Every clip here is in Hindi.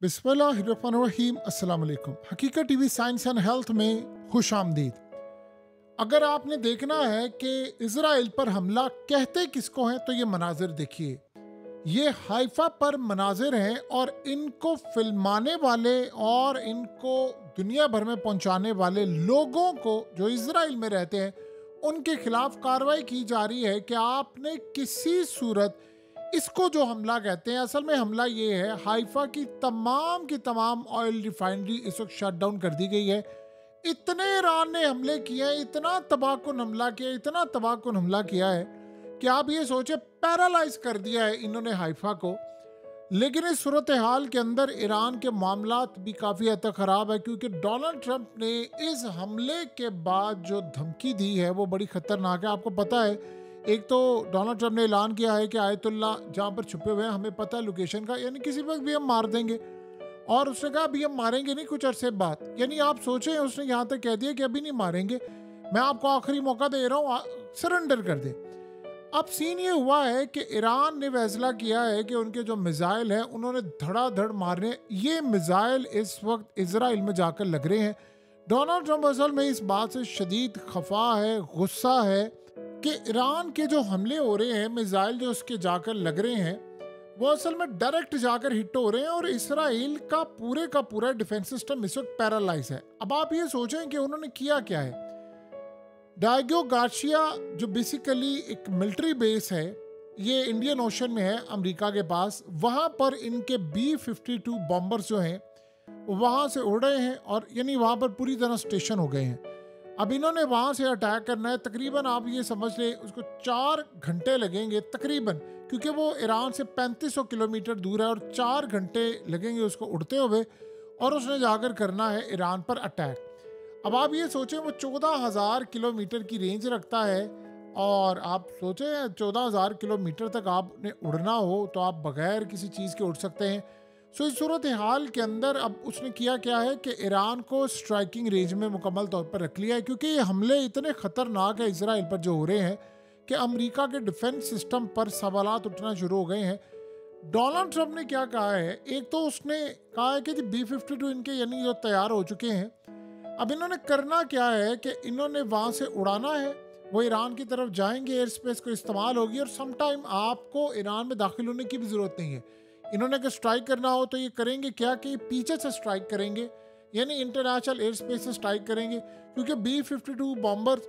बिस्मिल्लाहिर्रहमानिर्रहीम। अस्सलाम वालेकुम। हकीकत टीवी साइंस एंड हेल्थ में खुश आमदीद। अगर आपने देखना है कि इजराइल पर हमला कहते किसको हैं तो ये मनाजिर देखिए। ये हाइफा पर मनाजिर हैं और इनको फिल्माने वाले और इनको दुनिया भर में पहुंचाने वाले लोगों को जो इजराइल में रहते हैं उनके खिलाफ कार्रवाई की जा रही है कि आपने किसी सूरत इसको जो हमला कहते हैं, असल में हमला ये है, हाइफा की तमाम ऑयल रिफाइनरी इस वक्त शट डाउन कर दी गई है। इतने ईरान ने हमले किए हैं, इतना तबाहकुन हमला किया, इतना तबाहकुन हमला किया है कि आप ये सोचे पैरालाइज कर दिया है इन्होंने हाइफा को। लेकिन इस सूरत हाल के अंदर ईरान के मामलात भी काफ़ी हद तक ख़राब है, क्योंकि डोनाल्ड ट्रंप ने इस हमले के बाद जो धमकी दी है वो बड़ी ख़तरनाक है। आपको पता है, एक तो डोनाल्ड ट्रंप ने ऐलान किया है कि आयतुल्ला जहाँ पर छुपे हुए हैं हमें पता है लोकेशन का, यानी किसी वक्त भी हम मार देंगे। और उसने कहा अभी हम मारेंगे नहीं, कुछ अरसे बाद। यानी आप सोचें, उसने यहाँ तक कह दिया कि अभी नहीं मारेंगे, मैं आपको आखिरी मौका दे रहा हूँ, सरेंडर कर दे। अब सीन ये हुआ है कि ईरान ने फैसला किया है कि उनके जो मिसाइल हैं उन्होंने धड़ाधड़ मारने, ये मिसाइल इस वक्त इजराइल में जाकर लग रहे हैं। डोनाल्ड ट्रंप असल में इस बात से शदीद खफा है, गुस्सा है कि ईरान के जो हमले हो रहे हैं, मिसाइल जो उसके जाकर लग रहे हैं वो असल में डायरेक्ट जाकर हिट हो रहे हैं और इसराइल का पूरा डिफेंस सिस्टम इस वक्त पैरालाइज है। अब आप ये सोचें कि उन्होंने किया क्या है। डायगो गार्सिया जो बेसिकली एक मिलिट्री बेस है, ये इंडियन ओशन में है अमेरिका के पास, वहाँ पर इनके B-52 बॉम्बर्स जो हैं वहाँ से उड़ रहे हैं और यानी वहाँ पर पूरी तरह स्टेशन हो गए हैं। अब इन्होंने वहाँ से अटैक करना है। तकरीबन आप ये समझ लें उसको 4 घंटे लगेंगे तकरीबन, क्योंकि वो ईरान से 3500 किलोमीटर दूर है और 4 घंटे लगेंगे उसको उड़ते हुए, और उसने जाकर करना है ईरान पर अटैक। अब आप ये सोचें, वो 14,000 किलोमीटर की रेंज रखता है और आप सोचें 14,000 किलोमीटर तक आपने उड़ना हो तो आप बगैर किसी चीज़ के उड़ सकते हैं। सो इस सूरत हाल के अंदर अब उसने किया क्या है कि ईरान को स्ट्राइकिंग रेंज में मुकम्मल तौर पर रख लिया है, क्योंकि ये हमले इतने ख़तरनाक है इसराइल पर जो हो रहे हैं कि अमेरिका के डिफेंस सिस्टम पर सवालात उठना शुरू हो गए हैं। डोनाल्ड ट्रंप ने क्या कहा है, एक तो उसने कहा है कि B-52 इनके यानी जो तैयार हो चुके हैं, अब इन्होंने करना क्या है कि इन्होंने वहाँ से उड़ाना है, वो ईरान की तरफ जाएंगे, एयर स्पेस को इस्तेमाल होगी और सम टाइम आपको ईरान में दाखिल होने की भी ज़रूरत नहीं है। इन्होंने अगर स्ट्राइक करना हो तो ये करेंगे क्या कि पीछे से स्ट्राइक करेंगे, यानी इंटरनेशनल एयर स्पेस से स्ट्राइक करेंगे, क्योंकि B-52 बॉम्बर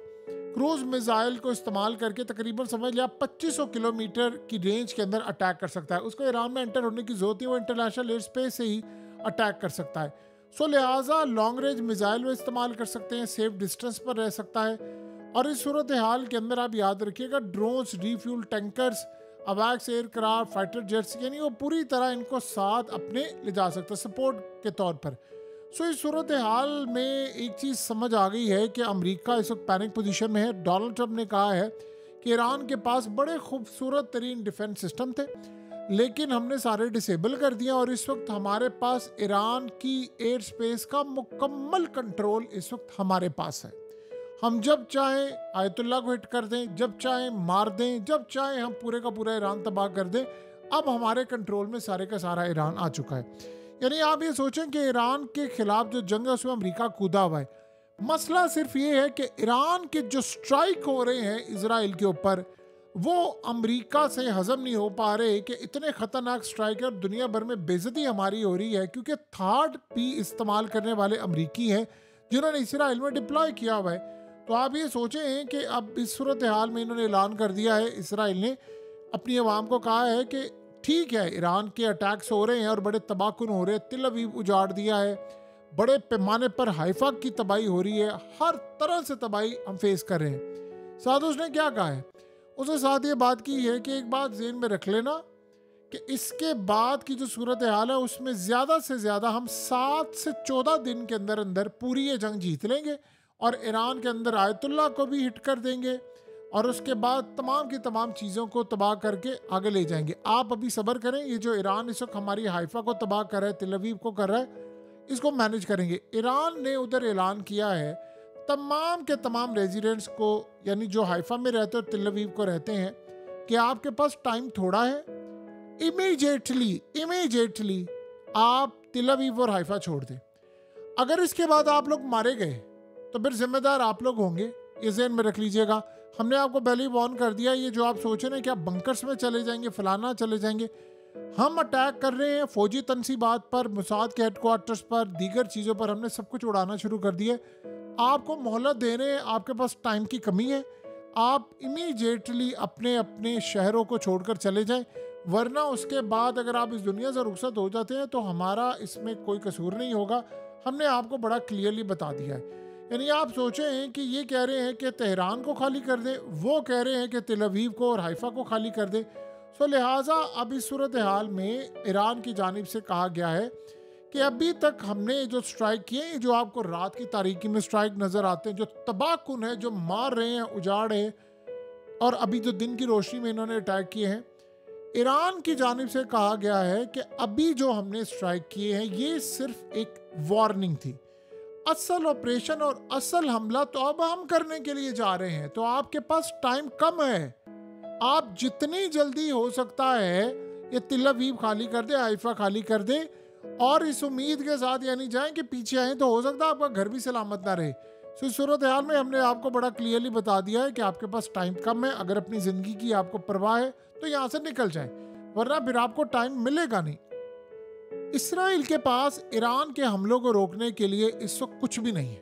क्रूज मिसाइल को इस्तेमाल करके तकरीबन समझ लिया 2500 किलोमीटर की रेंज के अंदर अटैक कर सकता है। उसको ईरान में एंटर होने की जरूरत है, वो इंटरनेशनल एयर स्पेस से ही अटैक कर सकता है। सो लिहाजा लॉन्ग रेंज मिसाइल वो इस्तेमाल कर सकते हैं, सेफ डिस्टेंस पर रह सकता है। और इस सूरत हाल के अंदर आप याद रखिएगा, ड्रोन्स, रिफ्यूल टैंकर्स, अवैक्स एयरक्राफ्ट, फाइटर जेट्स, यानी वो पूरी तरह इनको साथ अपने ले जा सकता है सपोर्ट के तौर पर। सो इस सूरत हाल में एक चीज़ समझ आ गई है कि अमेरिका इस वक्त पैनिक पोजीशन में है। डोनाल्ड ट्रंप ने कहा है कि ईरान के पास बड़े खूबसूरत तरीन डिफेंस सिस्टम थे, लेकिन हमने सारे डिसेबल कर दिया और इस वक्त हमारे पास ईरान की एयर स्पेस का मुकम्मल कंट्रोल इस वक्त हमारे पास है। हम जब चाहें आयतुल्ला को हिट कर दें, जब चाहें मार दें, जब चाहें हम पूरे का पूरा ईरान तबाह कर दें। अब हमारे कंट्रोल में सारे का सारा ईरान आ चुका है। यानी आप ये सोचें कि ईरान के खिलाफ जो जंग है उसमें अमेरिका कूदा हुआ है। मसला सिर्फ ये है कि ईरान के जो स्ट्राइक हो रहे हैं इजराइल के ऊपर, वो अमेरिका से हजम नहीं हो पा रहे कि इतने खतरनाक स्ट्राइक है और दुनिया भर में बेइज्जती हमारी हो रही है, क्योंकि थर्ड पी इस्तेमाल करने वाले अमेरिकी हैं जिन्होंने इसराइल में डिप्लॉय किया हुआ है। तो आप ये सोचें कि अब इस सूरत हाल में इन्होंने ऐलान कर दिया है, इसराइल ने अपनी अवाम को कहा है कि ठीक है, ईरान के अटैक्स हो रहे हैं और बड़े तबाहकुन हो रहे हैं, तिल अवीव उजाड़ दिया है, बड़े पैमाने पर हाइफा की तबाही हो रही है, हर तरह से तबाही हम फेस कर रहे हैं। साथ उसने क्या कहा है, उसने साथ ये बात की है कि एक बात ज़हन में रख लेना कि इसके बाद की जो सूरत हाल है उसमें ज़्यादा से ज़्यादा हम 7 से 14 दिन के अंदर अंदर पूरी ये जंग जीत लेंगे और ईरान के अंदर आयतुल्ला को भी हिट कर देंगे और उसके बाद तमाम की तमाम चीज़ों को तबाह करके आगे ले जाएंगे। आप अभी सब्र करें, ये जो ईरान इस वक्त हमारी हाइफा को तबाह कर रहा है, तिल अवीव को कर रहा है, इसको मैनेज करेंगे। ईरान ने उधर ऐलान किया है तमाम के तमाम रेजिडेंट्स को, यानी जो हाइफा में रहते और तिल अवीव को रहते हैं, कि आपके पास टाइम थोड़ा है, इमीडिएटली आप तिल अवीव और हाइफा छोड़ दें। अगर इसके बाद आप लोग मारे गए तो फिर जिम्मेदार आप लोग होंगे, ये ज़हन में रख लीजिएगा। हमने आपको पहले ही वार्न कर दिया, ये जो आप सोच रहे हैं कि आप बंकर्स में चले जाएंगे, फलाना चले जाएंगे, हम अटैक कर रहे हैं फौजी तनसीबात पर, मुसाद के हेडक्वार्टर्स पर, दीगर चीज़ों पर हमने सब कुछ उड़ाना शुरू कर दिया। आपको मोहलत दे रहे हैं, आपके पास टाइम की कमी है, आप इमीडिएटली अपने अपने शहरों को छोड़कर चले जाएं, वरना उसके बाद अगर आप इस दुनिया से रुखसत हो जाते हैं तो हमारा इसमें कोई कसूर नहीं होगा। हमने आपको बड़ा क्लियरली बता दिया है। यानी आप सोचें हैं कि ये कह रहे हैं कि तेहरान को खाली कर दें, वो कह रहे हैं कि तिल अवीव को और हाइफा को खाली कर दें। सो लिहाजा अब इस सूरत हाल में ईरान की जानिब से कहा गया है कि अभी तक हमने जो स्ट्राइक किए हैं, जो आपको रात की तारीकी में स्ट्राइक नज़र आते हैं, जो तबाहकुन है, जो मार रहे हैं, उजाड़ है, और अभी जो दिन की रोशनी में इन्होंने अटैक किए हैं, ईरान की जानिब से कहा गया है कि अभी जो हमने स्ट्राइक किए हैं ये सिर्फ एक वार्निंग थी। असल ऑपरेशन और असल हमला तो अब हम करने के लिए जा रहे हैं, तो आपके पास टाइम कम है। आप जितनी जल्दी हो सकता है ये तिल अवीव खाली कर दे, हाइफा खाली कर दे, और इस उम्मीद के साथ यानी जाएं कि पीछे आए तो हो सकता है आपका घर भी सलामत ना रहे। तो इस सूरत हाल में हमने आपको बड़ा क्लियरली बता दिया है कि आपके पास टाइम कम है। अगर अपनी ज़िंदगी की आपको परवाह है तो यहाँ से निकल जाएं, वरना फिर आपको टाइम मिलेगा नहीं। इसराइल के पास ईरान के हमलों को रोकने के लिए इस वक्त कुछ भी नहीं है।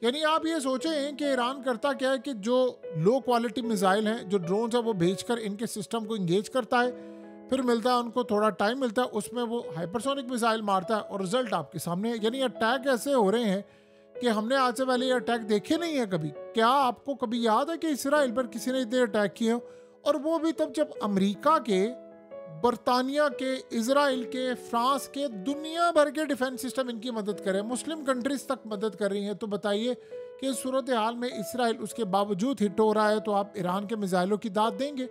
यानी आप ये सोचें कि ईरान करता क्या है कि जो लो क्वालिटी मिसाइल हैं, जो ड्रोन्स है, वो भेजकर इनके सिस्टम को इंगेज करता है, फिर मिलता है उनको थोड़ा टाइम मिलता है, उसमें वो हाइपरसोनिक मिसाइल मारता है और रिजल्ट आपके सामने है। यानी अटैक ऐसे हो रहे हैं कि हमने आज से पहले ये अटैक देखे नहीं है कभी। क्या आपको कभी याद है कि इसराइल पर किसी ने इतने अटैक किए हो? और वो भी तब जब अमेरिका के, बरतानिया के, इजराइल के, फ्रांस के, दुनिया भर के डिफेंस सिस्टम इनकी मदद करें, मुस्लिम कंट्रीज तक मदद कर रही हैं। तो बताइए कि इस सूरत हाल में इसराइल उसके बावजूद हिट हो रहा है, तो आप ईरान के मिसाइलों की दाद देंगे?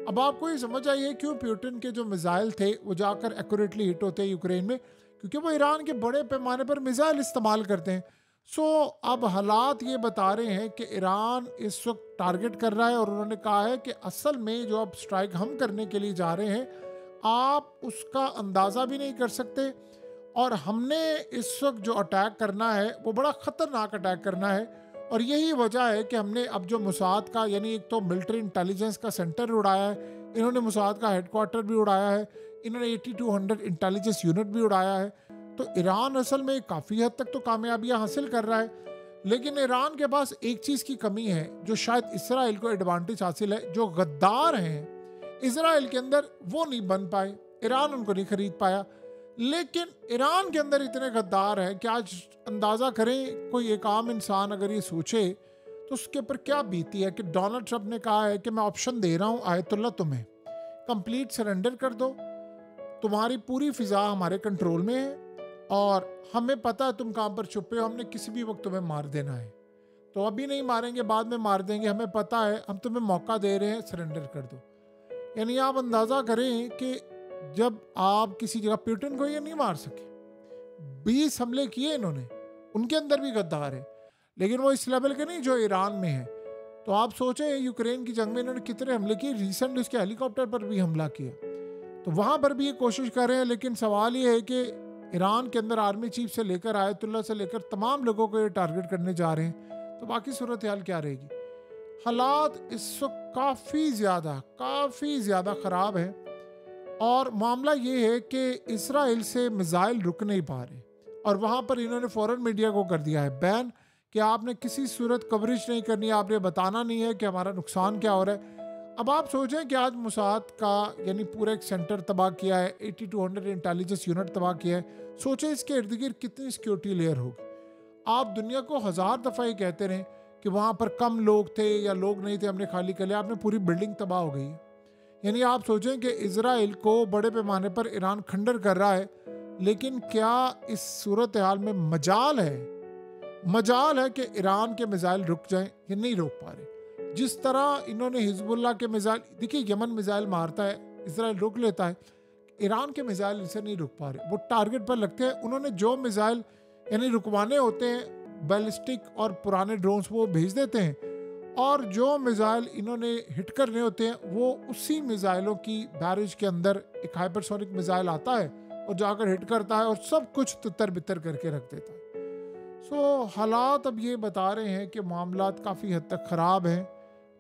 अब आपको ये समझ आई है क्यों पुतिन के जो मिसाइल थे वो जाकर एक्यूरेटली हिट होते हैं यूक्रेन में, क्योंकि वो ईरान के बड़े पैमाने पर मिसाइल इस्तेमाल करते हैं। सो अब हालात ये बता रहे हैं कि ईरान इस वक्त टारगेट कर रहा है, और उन्होंने कहा है कि असल में जो अब स्ट्राइक हम करने के लिए जा रहे हैं आप उसका अंदाज़ा भी नहीं कर सकते, और हमने इस वक्त जो अटैक करना है वो बड़ा ख़तरनाक अटैक करना है। और यही वजह है कि हमने अब जो मुसाद का, यानी एक तो मिलिट्री इंटेलिजेंस का सेंटर उड़ाया है, इन्होंने मुसाद का हेडक्वार्टर भी उड़ाया है, इन्होंने 8200 इंटेलिजेंस यूनिट भी उड़ाया है। तो ईरान असल में काफ़ी हद तक तो कामयाबियाँ हासिल कर रहा है, लेकिन ईरान के पास एक चीज़ की कमी है जो शायद इसराइल को एडवांटेज हासिल है। जो गद्दार हैं इसराइल के अंदर वो नहीं बन पाए, ईरान उनको नहीं खरीद पाया। लेकिन ईरान के अंदर इतने गद्दार हैं कि आज अंदाज़ा करें, कोई एक आम इंसान अगर ये सोचे तो उसके ऊपर क्या बीती है कि डोनाल्ड ट्रंप ने कहा है कि मैं ऑप्शन दे रहा हूँ आयतुल्ला, तुम्हें कंप्लीट सरेंडर कर दो, तुम्हारी पूरी फ़िज़ा हमारे कंट्रोल में है, और हमें पता है तुम कहाँ पर छुपे हो, हमने किसी भी वक्त तुम्हें मार देना है, तो अभी नहीं मारेंगे, बाद में मार देंगे, हमें पता है, हम तुम्हें मौका दे रहे हैं, सरेंडर कर दो। यानी आप अंदाज़ा करें कि जब आप किसी जगह, पुतिन को ये नहीं मार सके, 20 हमले किए इन्होंने, उनके अंदर भी गद्दार है, लेकिन वो इस लेवल के नहीं जो ईरान में है। तो आप सोचें यूक्रेन की जंग में इन्होंने कितने हमले किए, रिसेंटली उसके हेलीकॉप्टर पर भी हमला किया, तो वहाँ पर भी ये कोशिश कर रहे हैं। लेकिन सवाल ये है कि ईरान के अंदर आर्मी चीफ से लेकर आयतुल्ला से लेकर तमाम लोगों को ये टारगेट करने जा रहे हैं, तो बाकी सूरत हाल क्या रहेगी? हालात इस वक्त काफ़ी ज़्यादा ख़राब है, और मामला ये है कि इसराइल से मिसाइल रुक नहीं पा रहे, और वहाँ पर इन्होंने फ़ौरन मीडिया को कर दिया है बैन कि आपने किसी सूरत कवरेज नहीं करनी है, आपने बताना नहीं है कि हमारा नुकसान क्या हो रहा है। अब आप सोचें कि आज मुसाद का यानी पूरा एक सेंटर तबाह किया है, 8200 इंटेलिजेंस यूनिट तबाह किया है, सोचें इसके इर्द गिर्द कितनी सिक्योरिटी लेयर होगी। आप दुनिया को 1000 दफ़ा ये कहते रहें कि वहाँ पर कम लोग थे या लोग नहीं थे, हमने खाली कर लिया, आपने पूरी बिल्डिंग तबाह हो गई है। यानी आप सोचें कि इजराइल को बड़े पैमाने पर ईरान खंडर कर रहा है, लेकिन क्या इस सूरत हाल में मजाल है कि ईरान के मिसाइल रुक जाएं? ये नहीं रोक पा रहे। जिस तरह इन्होंने हिजबुल्लाह के मिसाइल, देखिए यमन मिसाइल मारता है, इसराइल रोक लेता है, ईरान के मिसाइल इसे नहीं रुक पा रहे, वो टारगेट पर लगते हैं। उन्होंने जो मिसाइल यानी रुकवाने होते हैं, बैलिस्टिक और पुराने ड्रोन्स वो भेज देते हैं, और जो मिसाइल इन्होंने हिट करने होते हैं वो उसी मिसाइलों की बैरेज के अंदर एक हाइपरसोनिक मिसाइल आता है और जाकर हिट करता है और सब कुछ तितर बितर करके रख देता है। हालात अब ये बता रहे हैं कि मामलात काफ़ी हद तक ख़राब हैं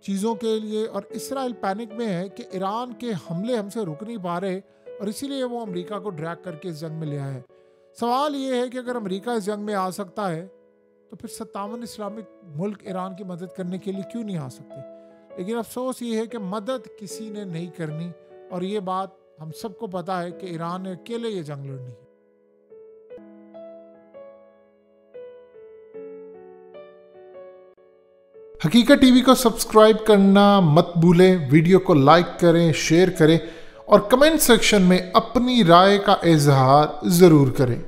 चीज़ों के लिए, और इसराइल पैनिक में है कि ईरान के हमले हमसे रुक नहीं पा रहे और इसीलिए वो अमेरिका को ड्रैग करके इस जंग में ले आया है। सवाल ये है कि अगर अमेरिका इस जंग में आ सकता है तो फिर 57 इस्लामिक मुल्क ईरान की मदद करने के लिए क्यों नहीं आ सकते? लेकिन अफसोस ये है कि मदद किसी ने नहीं करनी, और ये बात हम सबको पता है कि ईरान ने अकेले ये जंग लड़नी है। हकीकत टीवी को सब्सक्राइब करना मत भूलें, वीडियो को लाइक करें, शेयर करें और कमेंट सेक्शन में अपनी राय का इजहार ज़रूर करें।